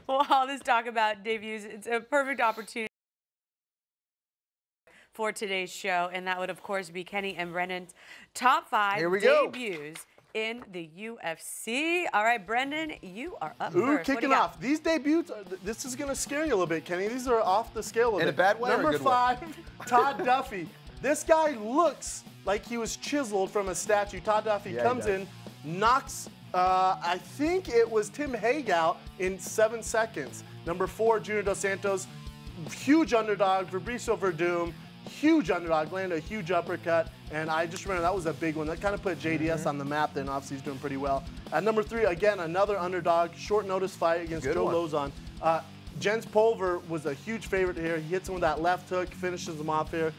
Well, all this talk about debuts, it's a perfect opportunity for today's show, and that would, of course, be Kenny and Brendan's top 5 debuts in the UFC. All right, Brendan, you are up first. Kicking off. These debuts, this is going to scare you a little bit, Kenny. These are off the scale a little bit. In a bad way or a Number good way? 5, Todd Duffy. This guy looks like he was chiseled from a statue. Todd Duffy comes in, knocks, I think it was Tim Hague out in 7 seconds. Number 4, Junior Dos Santos, huge underdog. Fabricio Verdum, huge underdog, landed a huge uppercut, and I just remember that was a big one. That kind of put JDS on the map, then obviously he's doing pretty well. At number 3, again, another underdog, short notice fight against Joe Lozon. Jens Pulver was a huge favorite here. He hits him with that left hook, finishes him off here.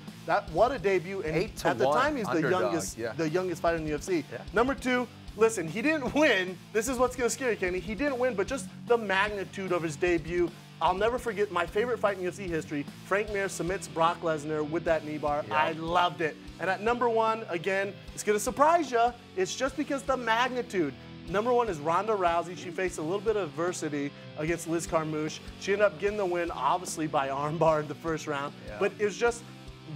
What a debut, and at the time he's the youngest fighter in the UFC. Number 2, listen, he didn't win. This is what's going to scare you, Kenny. He didn't win, but just the magnitude of his debut. I'll never forget my favorite fight in UFC history. Frank Mir submits Brock Lesnar with that knee bar. I loved it. And at number 1, again, it's going to surprise you. It's just because the magnitude. Number 1 is Ronda Rousey. She faced a little bit of adversity against Liz Carmouche. She ended up getting the win, obviously, by armbar in the first round. But it was just,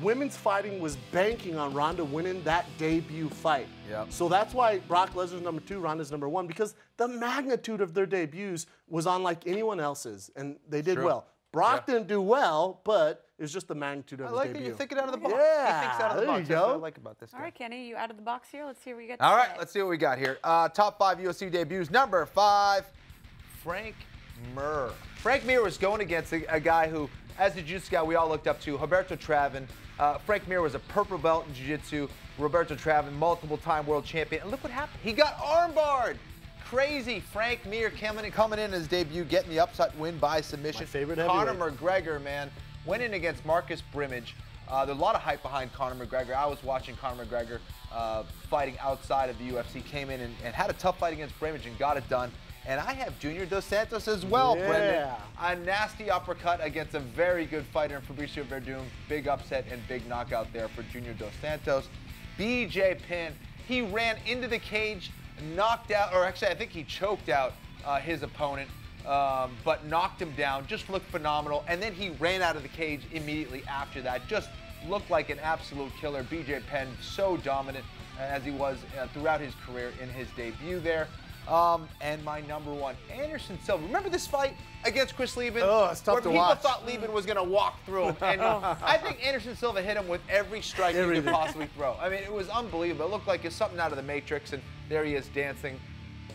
women's fighting was banking on Ronda winning that debut fight. So that's why Brock Lesnar's number 2, Ronda's number 1, because the magnitude of their debuts was unlike anyone else's, and they did well. Brock didn't do well, but it was just the magnitude of his debut. I like that you're thinking out of the box. Yeah, he thinks out of the box. there you go. That's what I like about this guy. All right, Kenny, you out of the box here? Let's see what we got. All right, let's see what we got here. Top 5 UFC debuts. Number 5, Frank Mir. Frank Mir was going against a guy who, as a jiu-jitsu guy, we all looked up to, Roberto Travin. Frank Mir was a purple belt in jiu-jitsu. Roberto Travin, multiple-time world champion. And look what happened. He got armbarred. Crazy. Frank Mir coming in his debut, getting the upset win by submission. My favorite Conor McGregor, man, went in against Marcus Brimage. There's a lot of hype behind Conor McGregor. I was watching Conor McGregor fighting outside of the UFC, came in and had a tough fight against Brimage and got it done. And I have Junior Dos Santos as well, Brendan. A nasty uppercut against a very good fighter in Fabricio Verdum. Big upset and big knockout there for Junior Dos Santos. BJ Penn, he ran into the cage, knocked out, or actually I think he choked out his opponent, but knocked him down. Just looked phenomenal. And then he ran out of the cage immediately after that. Just looked like an absolute killer. BJ Penn, so dominant as he was throughout his career in his debut there. And my number 1, Anderson Silva. Remember this fight against Chris Lieben? Oh, it's tough to watch. People thought Lieben was going to walk through him. And I think Anderson Silva hit him with every strike he could possibly throw. I mean, it was unbelievable. It looked like it's something out of the Matrix, and there he is dancing,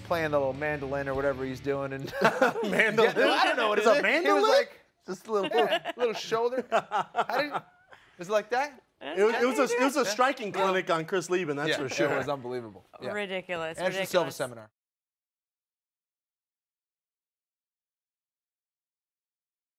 playing the little mandolin or whatever he's doing. And mandolin? I don't know what it is. It's a mandolin? He was like, just a little shoulder. Was it like that? It was a striking clinic on Chris Lieben, that's for sure. It was unbelievable. Ridiculous. Anderson Silva seminar.